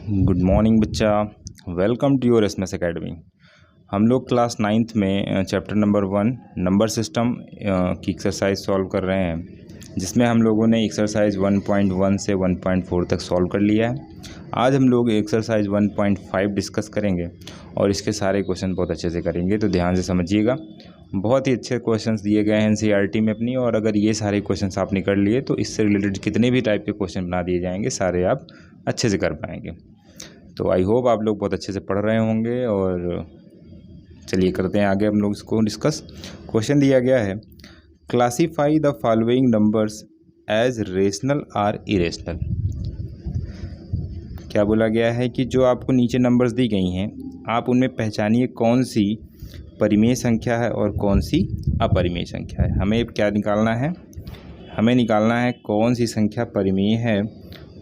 Good morning बच्चा। Welcome to your SMS academy. हम लोग क्लास 9th में चैप्टर नंबर 1 नंबर सिस्टम की एक्सरसाइज सॉल्व कर रहे हैं, जिसमें हम लोगों ने एक्सरसाइज 1.1 से 1.4 तक सॉल्व कर लिया है। आज हम लोग एक्सरसाइज 1.5 डिस्कस करेंगे और इसके सारे क्वेश्चन बहुत अच्छे से करेंगे, तो ध्यान से समझिएगा। बहुत ही अच्छे क्वेश्चंस दिए गए हैं एनसीईआरटी में अपनी, और अगर ये सारे क्वेश्चंस आपने कर लिए तो इससे रिलेटेड कितने भी टाइप के क्वेश्चन बना दिए जाएंगे सारे आप अच्छे से कर पाएंगे। तो आई होप आप लोग बहुत अच्छे से पढ़ रहे होंगे। और चलिए करते हैं आगे हम लोग इसको डिस्कस। क्वेश्चन दिया गया है, classify the following numbers as rational or irrational. क्या बोला गया है कि जो आपको नीचे नंबर्स दी गई हैं, आप उनमें पहचानिए कौन सी परिमेय संख्या है और कौन सी अपरिमेय संख्या है। हमें क्या निकालना है? हमें निकालना है कौन सी संख्या परिमेय है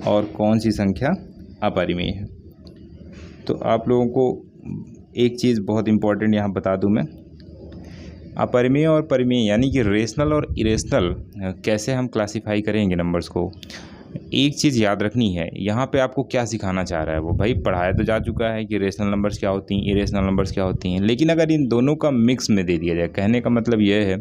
और कौन सी संख्या अपरिमेय है। तो आप लोगों को एक चीज़ बहुत इम्पॉर्टेंट यहाँ बता दूँ मैं, अपरिमेय और परिमेय यानी कि रेशनल और इरेशनल कैसे हम क्लासिफाई करेंगे नंबर्स को। एक चीज़ याद रखनी है, यहाँ पे आपको क्या सिखाना चाह रहा है वो भाई पढ़ाया तो जा चुका है कि रेशनल नंबर्स क्या होती हैं, इरेशनल नंबर्स क्या होती हैं, लेकिन अगर इन दोनों का मिक्स में दे दिया जाए, कहने का मतलब ये है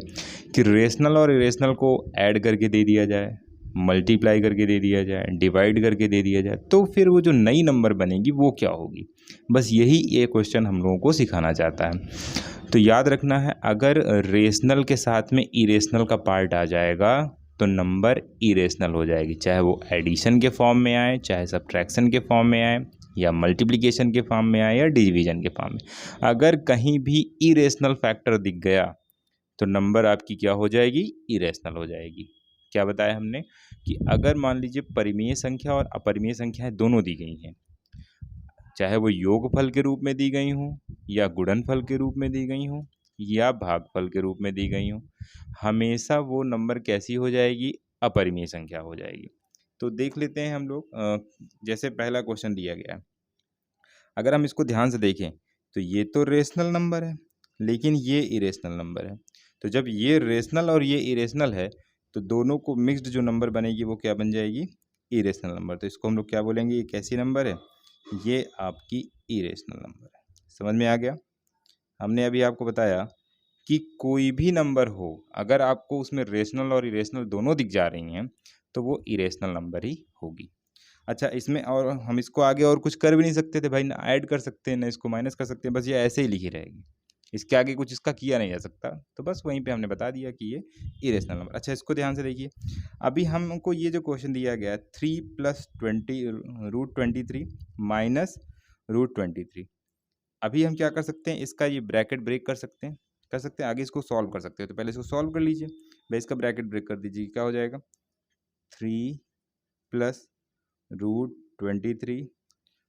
कि रेशनल और इरेशनल को ऐड करके दे दिया जाए, मल्टीप्लाई करके दे दिया जाए, डिवाइड करके दे दिया जाए, तो फिर वो जो नई नंबर बनेगी वो क्या होगी। बस यही ये क्वेश्चन हम लोगों को सिखाना चाहता है। तो याद रखना है, अगर रेशनल के साथ में इरेशनल का पार्ट आ जाएगा तो नंबर इरेशनल हो जाएगी, चाहे वो एडिशन के फॉर्म में आए, चाहे सब्ट्रैक्शन के फॉर्म में आए, या मल्टीप्लिकेशन के फॉर्म में आए, या डिवीजन के फॉर्म में। अगर कहीं भी इरेशनल फैक्टर दिख गया तो नंबर आपकी क्या हो जाएगी? इरेशनल हो जाएगी। क्या बताया हमने कि अगर मान लीजिए परिमेय संख्या और अपरिमेय संख्याएं दोनों दी गई हैं, चाहे वो योगफल के रूप में दी गई हों, या गुणनफल के रूप में दी गई हों, या भागफल के रूप में दी गई हों, हमेशा वो नंबर कैसी हो जाएगी? अपरिमेय संख्या हो जाएगी। तो देख लेते हैं हम लोग। जैसे पहला क्वेश्चन दिया गया है, अगर हम इसको ध्यान से देखें तो ये तो रेशनल नंबर है, लेकिन ये इरेशनल नंबर है। तो जब ये रेशनल और ये इरेशनल है तो दोनों को मिक्स्ड जो नंबर बनेगी वो क्या बन जाएगी? Irrational number. तो इसको हम लोग क्या बोलेंगे? ये कैसी नंबर है? ये आपकी इरेशनल नंबर है। समझ में आ गया? हमने अभी आपको बताया कि कोई भी नंबर हो, अगर आपको उसमें रेशनल और इरेशनल दोनों दिख जा रही हैं तो वो इरेशनल नंबर ही होगी। अच्छा, इसमें और हम इसको आगे और कुछ कर भी नहीं सकते थे भाई, ना ऐड कर सकते हैं ना इसको माइनस कर सकते हैं, बस ये ऐसे ही लिखी रहेगी, इसके आगे कुछ इसका किया नहीं जा सकता। तो बस वहीं पे हमने बता दिया कि ये इरेशनल नंबर। अच्छा, इसको ध्यान से देखिए, अभी हमको ये जो क्वेश्चन दिया गया है 3 + 20√23 माइनस √23, अभी हम क्या कर सकते हैं? इसका ये ब्रैकेट ब्रेक कर सकते हैं आगे इसको सॉल्व कर सकते हैं। तो पहले इसको सॉल्व कर लीजिए भाई, इसका ब्रैकेट ब्रेक कर दीजिए, क्या हो जाएगा? 3 + √23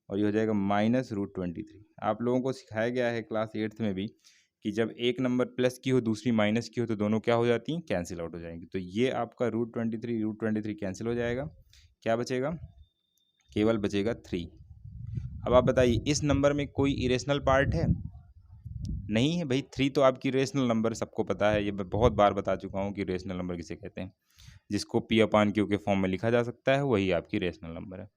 और ये हो जाएगा -√23। आप लोगों को सिखाया गया है क्लास 8th में भी कि जब एक नंबर प्लस की हो दूसरी माइनस की हो तो दोनों क्या हो जाती हैं? कैंसिल आउट हो जाएंगी। तो ये आपका √23 कैंसिल हो जाएगा, क्या बचेगा? केवल बचेगा 3। अब आप बताइए, इस नंबर में कोई इरेशनल पार्ट है? नहीं है भाई। 3 तो आपकी रेशनल नंबर, सबको पता है, ये मैं बहुत बार बता चुका हूँ कि रेशनल नंबर किसे कहते हैं। जिसको P/Q के फॉर्म में लिखा जा सकता है वही आपकी रेशनल नंबर है।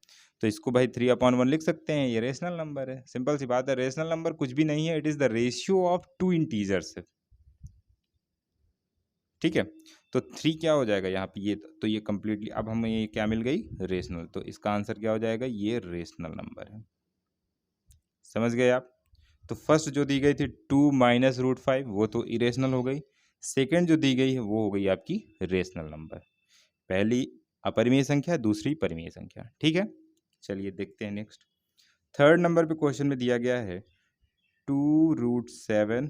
तो इसको भाई 3/1 लिख सकते हैं, ये रेशनल नंबर है। सिंपल सी बात है, रेशनल नंबर कुछ भी नहीं है, it is the ratio of 2 integers. ठीक है, तो 3 क्या हो जाएगा यहाँ पे? ये तो ये कंप्लीटली अब हमें ये क्या मिल गई? रेशनल। तो इसका आंसर क्या हो जाएगा? ये रेशनल नंबर है। समझ गए आप? तो फर्स्ट जो दी गई थी 2 - √5 वो तो इरेशनल हो गई। सेकेंड जो दी गई है वो हो गई आपकी रेशनल नंबर। पहली अपरिमेय संख्या, दूसरी परिमेय संख्या। ठीक है, चलिए देखते हैं नेक्स्ट। थर्ड नंबर पे क्वेश्चन में दिया गया है 2√7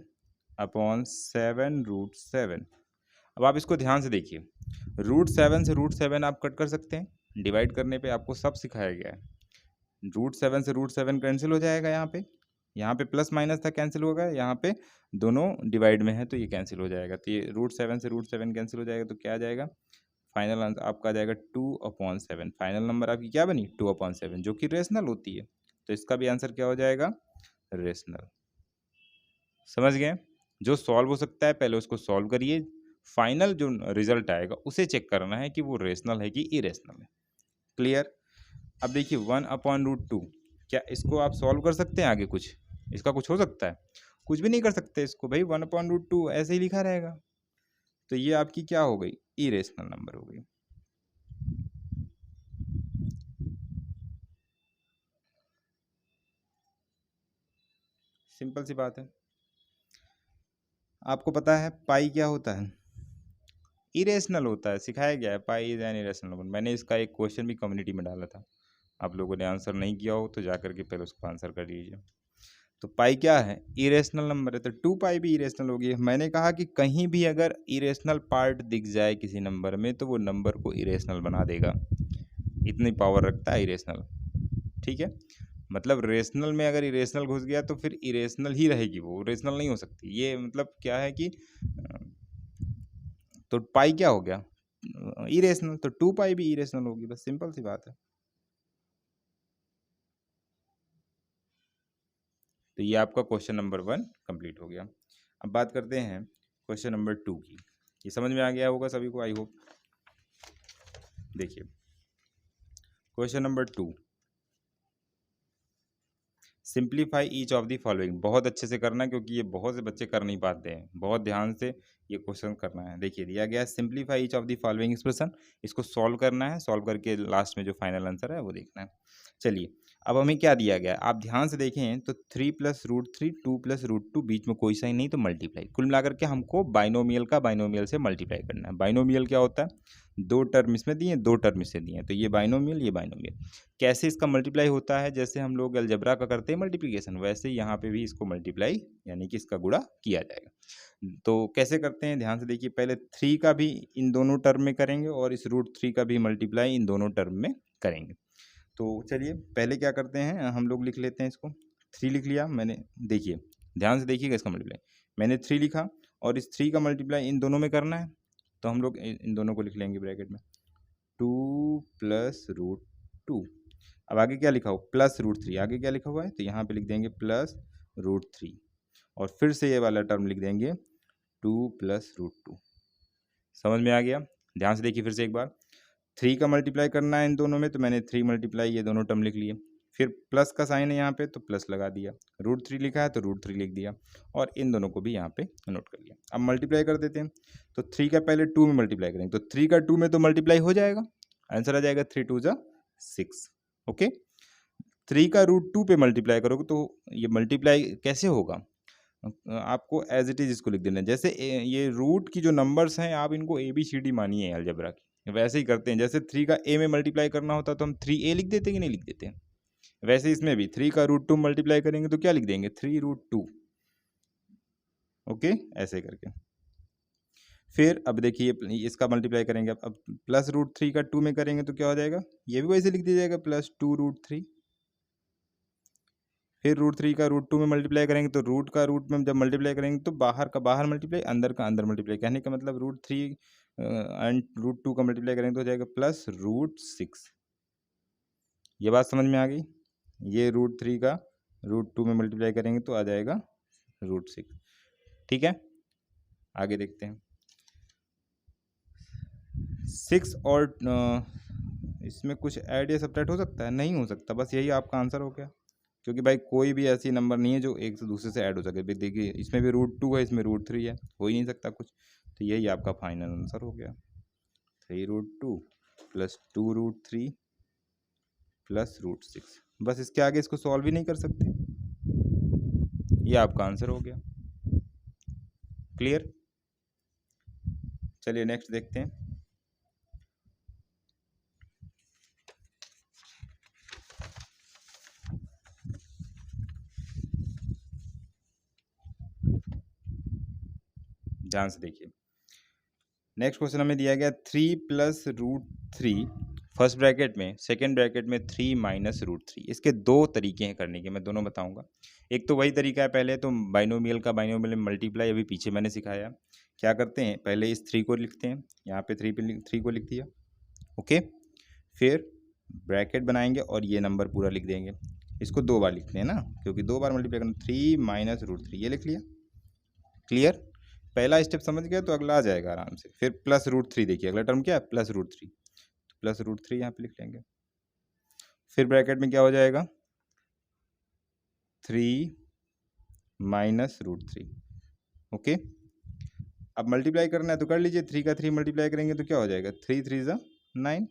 अपॉन 7√7। अब आप इसको ध्यान से देखिए, √7 से √7 आप कट कर सकते हैं, डिवाइड करने पे आपको सब सिखाया गया है। √7 से √7 कैंसिल हो जाएगा, यहाँ पे प्लस माइनस था कैंसिल होगा, यहाँ पे दोनों डिवाइड में है तो ये कैंसिल हो जाएगा। तो ये √7 से √7 कैंसिल हो जाएगा, तो क्या आ जाएगा? फाइनल आंसर आपका आ जाएगा 2/7। फाइनल नंबर आपकी क्या बनी? 2/7, जो कि रेशनल होती है। तो इसका भी आंसर क्या हो जाएगा? रेशनल। समझ गए? जो सॉल्व हो सकता है पहले उसको सॉल्व करिए, फाइनल जो रिजल्ट आएगा उसे चेक करना है कि वो रेशनल है कि इरेशनल है। क्लियर? अब देखिए 1/√2, क्या इसको आप सॉल्व कर सकते हैं आगे? कुछ इसका कुछ हो सकता है? कुछ भी नहीं कर सकते इसको भाई, 1/√2 ऐसे ही लिखा रहेगा। तो ये आपकी क्या हो गई? इरेशनल नंबर हो गई। सिंपल सी बात है। आपको पता है पाई क्या होता है? इरेशनल होता है, सिखाया गया है pi is an irrational number. मैंने इसका एक क्वेश्चन भी कम्युनिटी में डाला था, आप लोगों ने आंसर नहीं किया हो तो जा करके पहले उसको आंसर कर लीजिए। तो पाई क्या है? इरेशनल नंबर है, तो 2 पाई भी इरेशनल होगी। मैंने कहा कि कहीं भी अगर इरेशनल पार्ट दिख जाए किसी नंबर में तो वो नंबर को इरेशनल बना देगा, इतनी पावर रखता है इरेशनल। ठीक है, मतलब रेशनल में अगर इरेशनल घुस गया तो फिर इरेशनल ही रहेगी, वो रेशनल नहीं हो सकती। ये मतलब क्या है कि तो पाई क्या हो गया? इरेशनल, तो 2 पाई भी इरेशनल होगी, बस सिंपल सी बात है। तो ये आपका क्वेश्चन नंबर 1 कंप्लीट हो गया। अब बात करते हैं क्वेश्चन नंबर 2 की। ये समझ में आ गया होगा सभी को, आई होप। देखिए question number 2, simplify each of the following. बहुत अच्छे से करना है क्योंकि ये बहुत से बच्चे कर नहीं पाते हैं, बहुत ध्यान से ये क्वेश्चन करना है। देखिए दिया गया है simplify each of the following expression, इसको सॉल्व करना है, सॉल्व करके लास्ट में जो फाइनल आंसर है वो देखना है। चलिए अब हमें क्या दिया गया है, आप ध्यान से देखें तो 3 + √3, 2 + √2, बीच में कोई साइन नहीं तो मल्टीप्लाई। कुल मिलाकर के हमको बाइनोमियल का बाइनोमियल से मल्टीप्लाई करना है। बाइनोमियल क्या होता है? 2 टर्म इसमें दिए, 2 टर्म इससे दिए, तो ये बाइनोमियल, ये बाइनोमियल। कैसे इसका मल्टीप्लाई होता है? जैसे हम लोग अलजेब्रा का करते हैं मल्टीप्लिकेशन, वैसे यहाँ पे भी इसको मल्टीप्लाई यानी कि इसका गुणा किया जाएगा। तो कैसे करते हैं ध्यान से देखिए, पहले 3 का भी इन दोनों टर्म में करेंगे और इस √3 का भी मल्टीप्लाई इन दोनों टर्म में करेंगे। तो चलिए पहले क्या करते हैं, हम लोग लिख लेते हैं इसको। 3 लिख लिया मैंने, देखिए ध्यान से देखिएगा इसका मल्टीप्लाई। मैंने 3 लिखा और इस 3 का मल्टीप्लाई इन दोनों में करना है, तो हम लोग इन दोनों को लिख लेंगे ब्रैकेट में, 2 + √2। अब आगे क्या लिखा हो? +√3। आगे क्या लिखा हुआ है? तो यहाँ पे लिख देंगे +√3 और फिर से ये वाला टर्म लिख देंगे 2 + √2। समझ में आ गया? ध्यान से देखिए फिर से एक बार। 3 का मल्टीप्लाई करना है इन दोनों में, तो मैंने 3 मल्टीप्लाई ये दोनों टर्म लिख लिए। फिर प्लस का साइन है यहाँ पे तो प्लस लगा दिया, √3 लिखा है तो √3 लिख दिया और इन दोनों को भी यहाँ पे नोट कर लिया। अब मल्टीप्लाई कर देते हैं, तो 3 का पहले 2 में मल्टीप्लाई करेंगे, तो 3 का 2 में तो मल्टीप्लाई हो जाएगा, आंसर आ जाएगा 3 2 6। ओके, 3 का √2 पे मल्टीप्लाई करोगे तो ये मल्टीप्लाई कैसे होगा? आपको एज इट इज इसको लिख देना है। जैसे ये रूट की जो नंबर्स हैं आप इनको ABCD मानिए अलजेब्रा की, वैसे ही करते हैं। जैसे 3 का A में मल्टीप्लाई करना होता तो हम 3A लिख देते कि नहीं लिख देते हैं? वैसे इसमें भी 3 का √2 मल्टीप्लाई करेंगे तो क्या लिख देंगे? 3√2। ओके, ऐसे करके फिर अब देखिए इसका मल्टीप्लाई करेंगे। अब +√3 का 2 में करेंगे तो क्या हो जाएगा? ये भी वैसे लिख दिया जाएगा +2√3। फिर √3 का √2 में मल्टीप्लाई करेंगे तो रूट का रूट में जब मल्टीप्लाई करेंगे तो बाहर का बाहर मल्टीप्लाई, अंदर का अंदर मल्टीप्लाई। कहने का मतलब √3 एंड √2 का मल्टीप्लाई करेंगे तो हो जाएगा +√6। ये बात समझ में आ गई? ये √3 का √2 में मल्टीप्लाई करेंगे तो आ जाएगा √6। ठीक है, आगे देखते हैं। 6 और इसमें कुछ ऐड या सब्ट्रैक्ट हो सकता है? नहीं हो सकता, बस यही आपका आंसर हो गया। क्योंकि भाई कोई भी ऐसी नंबर नहीं है जो एक से दूसरे से ऐड हो सके। देखिए इसमें भी √2 है, इसमें √3 है, हो ही नहीं सकता कुछ। तो यही आपका फाइनल आंसर हो गया, 3√2 + 2√3 + √6। बस इसके आगे इसको सॉल्व ही नहीं कर सकते, ये आपका आंसर हो गया। क्लियर? चलिए नेक्स्ट देखते हैं। ध्यान से देखिए, नेक्स्ट क्वेश्चन हमें दिया गया 3 + √3 फर्स्ट ब्रैकेट में, सेकेंड ब्रैकेट में 3 - √3। इसके दो तरीके हैं करने के, मैं दोनों बताऊंगा। एक तो वही तरीका है, पहले तो बाइनोमियल का बाइनोमियल में मल्टीप्लाई, अभी पीछे मैंने सिखाया। क्या करते हैं, पहले इस 3 को लिखते हैं, यहाँ पे 3 को लिख दिया। ओके, फिर ब्रैकेट बनाएंगे और ये नंबर पूरा लिख देंगे। इसको 2 बार लिखते हैं ना, क्योंकि 2 बार मल्टीप्लाई करना। 3 - √3 ये लिख लिया। क्लियर? पहला स्टेप समझ गया तो अगला आ जाएगा आराम से। फिर +√3 देखिए, अगला टर्म क्या है? +√3। तो +√3 यहाँ पे लिख लेंगे। फिर ब्रैकेट में क्या हो जाएगा? 3 माइनस रूट 3। ओके, अब मल्टीप्लाई करना है तो कर लीजिए। 3 का 3 मल्टीप्लाई करेंगे तो क्या हो जाएगा, 3 3 ज़ा 9।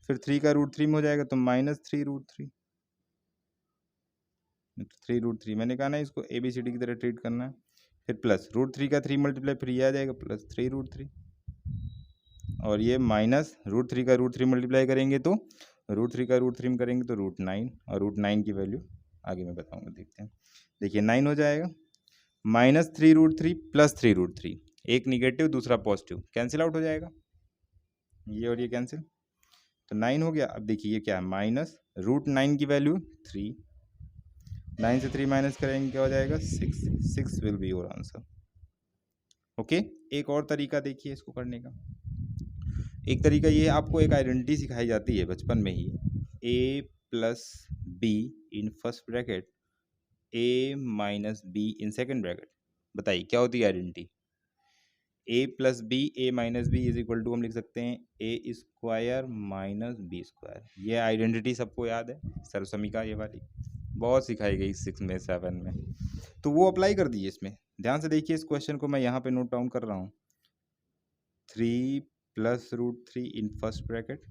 फिर 3 का रूट 3 में हो जाएगा तो माइनस 3 रूट 3। 3 रूट 3 मैंने कहा ना, इसको ABCD की तरह ट्रीट करना है। फिर प्लस रूट 3 का 3 मल्टीप्लाई, फिर ये आ जाएगा प्लस 3 रूट 3। और ये माइनस रूट 3 का रूट 3 मल्टीप्लाई करेंगे तो रूट 3 का रूट 3 में करेंगे तो रूट 9। और रूट 9 की वैल्यू आगे मैं बताऊंगा, देखते हैं। देखिए 9 हो जाएगा, माइनस 3 रूट 3 प्लस 3 रूट 3, एक निगेटिव दूसरा पॉजिटिव, कैंसिल आउट हो जाएगा, ये और ये कैंसिल, तो 9 हो गया। अब देखिए ये क्या है, माइनस रूट 9 की वैल्यू 3, 9 से 3 माइनस करेंगे क्या हो जाएगा, 6। 6 will be your answer. Okay, एक और तरीका देखिए इसको करने का। एक तरीका ये, आपको एक आइडेंटिटी सिखाई जाती है बचपन में ही, a plus b in first bracket, a minus b in second bracket. बताइए क्या होती है identity, a plus b, a minus b is equal to हम लिख सकते हैं a square minus b square. ये आइडेंटिटी सबको याद है, सर्वसमीका ये वाली, बहुत सिखाई गई 6 में 7 में, तो वो अप्लाई कर दीजिए इसमें। ध्यान से देखिए इस क्वेश्चन को, मैं यहाँ पे नोट डाउन कर रहा हूँ। 3 plus root 3 in first bracket,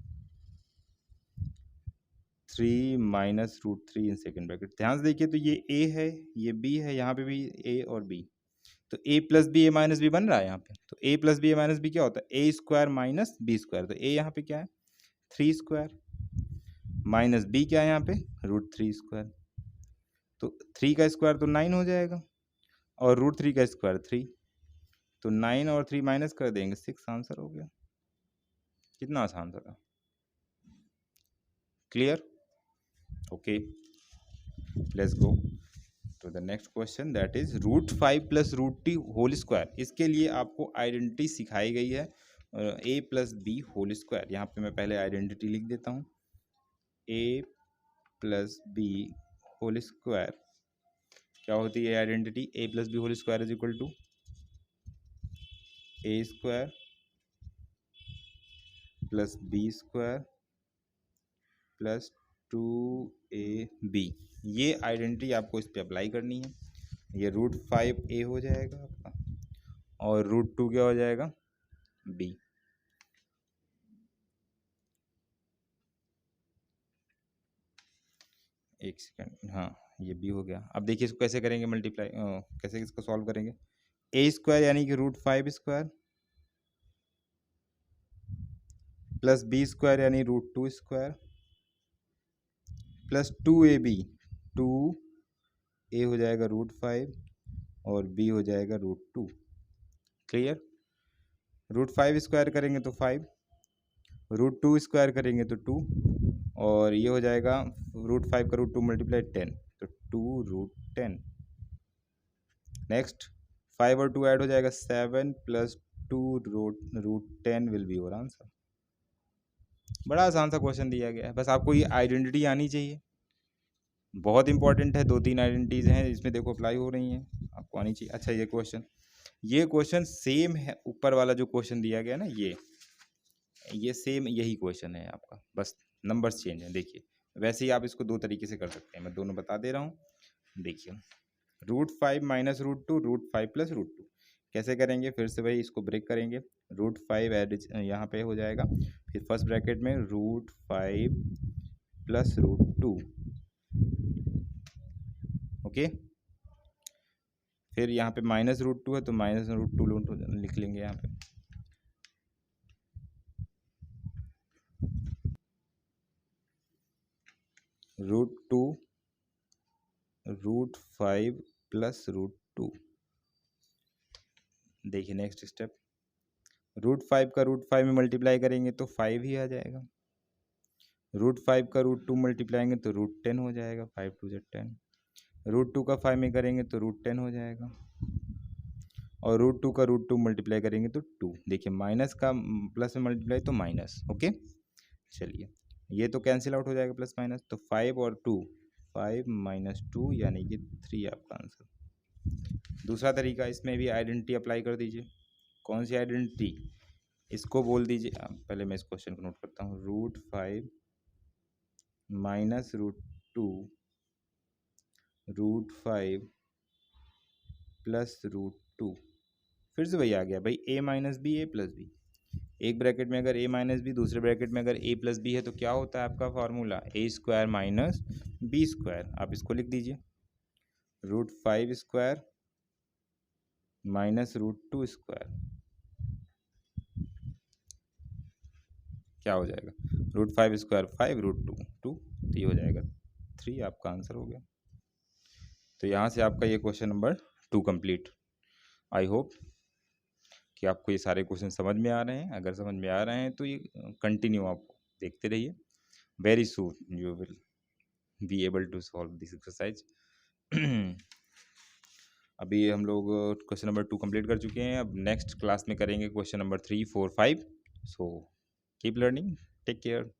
3 minus root 3 in second bracket. ध्यान से देखिए, तो ये a है, ये b है, यहाँ पे भी a और b, तो a plus b a minus b बन रहा है यहाँ पे। तो a plus b a minus b क्या होता है, a square minus b square. तो a यहाँ पे क्या है, 3 स्क्वायर, माइनस b क्या है यहाँ पे, रूट 3 स्क्वायर। तो 3 का स्क्वायर तो 9 हो जाएगा, और रूट 3 का स्क्वायर 3, तो 9 और 3 माइनस कर देंगे 6, आंसर हो गया। कितना आसान था, clear. Okay, let's go to the next question, that is root 5 plus root t whole square. इसके लिए आपको आइडेंटिटी सिखाई गई है a plus b whole square. यहाँ पे मैं पहले आइडेंटिटी लिख देता हूँ, a plus b whole square क्या होती है identity, a plus b whole square is equal to a square plus b square plus 2ab। ये आइडेंटिटी आपको इस पर अप्लाई करनी है। ये रूट 5a हो जाएगा आपका, और रूट 2 क्या हो जाएगा, b। एक सेकेंड, हाँ ये b हो गया। अब देखिए इसको कैसे करेंगे मल्टीप्लाई, कैसे इसको सॉल्व करेंगे। a स्क्वायर यानी कि root 5 square plus b square यानी root 2 square plus 2ab, 2a हो जाएगा रूट 5 और b हो जाएगा रूट 2। क्लियर। रूट 5 स्क्वायर करेंगे तो 5, रूट 2 स्क्वायर करेंगे तो 2, और ये हो जाएगा रूट 5 का रूट 2 मल्टीप्लाई 10, तो 2 रूट 10। नेक्स्ट 5 और 2 ऐड हो जाएगा 7 plus 2 root 10 will be your answer. बड़ा आसान सा क्वेश्चन दिया गया है, बस आपको ये आइडेंटिटी आनी चाहिए, बहुत इंपॉर्टेंट है। 2-3 आइडेंटिटीज हैं इसमें, देखो अप्लाई हो रही हैं, आपको आनी चाहिए। अच्छा ये क्वेश्चन सेम है, ऊपर वाला जो क्वेश्चन दिया गया ना, ये सेम यही क्वेश्चन है आपका, बस नंबर्स चेंज हैं। देखिए वैसे ही आप इसको 2 तरीके से कर सकते हैं, मैं दोनों बता दे रहा हूँ। देखिए root 5 minus root 2, root 5 plus root 2 कैसे करेंगे, फिर से वही इसको ब्रेक करेंगे। रूट 5 एड यहाँ पे हो जाएगा, फिर फर्स्ट ब्रैकेट में रूट 5 प्लस रूट 2। ओके, फिर यहाँ पे माइनस रूट 2 है तो माइनस रूट 2 लिख लेंगे यहाँ पे। Root 2 root 5 plus root 2। देखिए नेक्स्ट स्टेप, रूट 5 का रूट 5 में मल्टीप्लाई करेंगे तो 5 ही आ जाएगा, रूट 5 का रूट 2 मल्टीप्लाएंगे तो रूट 10 हो जाएगा, 5 2 जा 10, रूट 2 का 5 में करेंगे तो रूट 10 हो जाएगा, और रूट 2 का रूट 2 मल्टीप्लाई करेंगे तो 2। देखिए माइनस का प्लस में मल्टीप्लाई तो माइनस। ओके, चलिए ये तो कैंसिल आउट हो जाएगा प्लस माइनस, तो 5 और 2, 5 माइनस 2 यानी कि 3 आपका आंसर। दूसरा तरीका, इसमें भी आइडेंटिटी अप्लाई कर दीजिए। कौन सी आइडेंटिटी, इसको बोल दीजिए, पहले मैं इस क्वेश्चन को नोट करता हूँ। Root 5 minus root 2 √5 plus √2। फिर से वही आ गया भाई, a minus b, a plus b. एक ब्रैकेट में अगर a माइनस बी, दूसरे ब्रैकेट में अगर a प्लस बी है तो क्या होता है आपका फॉर्मूला, a² माइनस b²। आप इसको लिख दीजिए, √5² माइनस √2²। क्या हो जाएगा, √5² 5, √2 2, तो ये हो जाएगा 3। आपका आंसर हो गया। तो यहाँ से आपका ये question number 2 complete. I hope कि आपको ये सारे क्वेश्चन समझ में आ रहे हैं। अगर समझ में आ रहे हैं तो ये कंटिन्यू आप देखते रहिए। Very soon you will be able to solve this exercise. अभी हम लोग क्वेश्चन नंबर 2 कंप्लीट कर चुके हैं। अब नेक्स्ट क्लास में करेंगे question number 3, 4, 5। So keep learning, take care.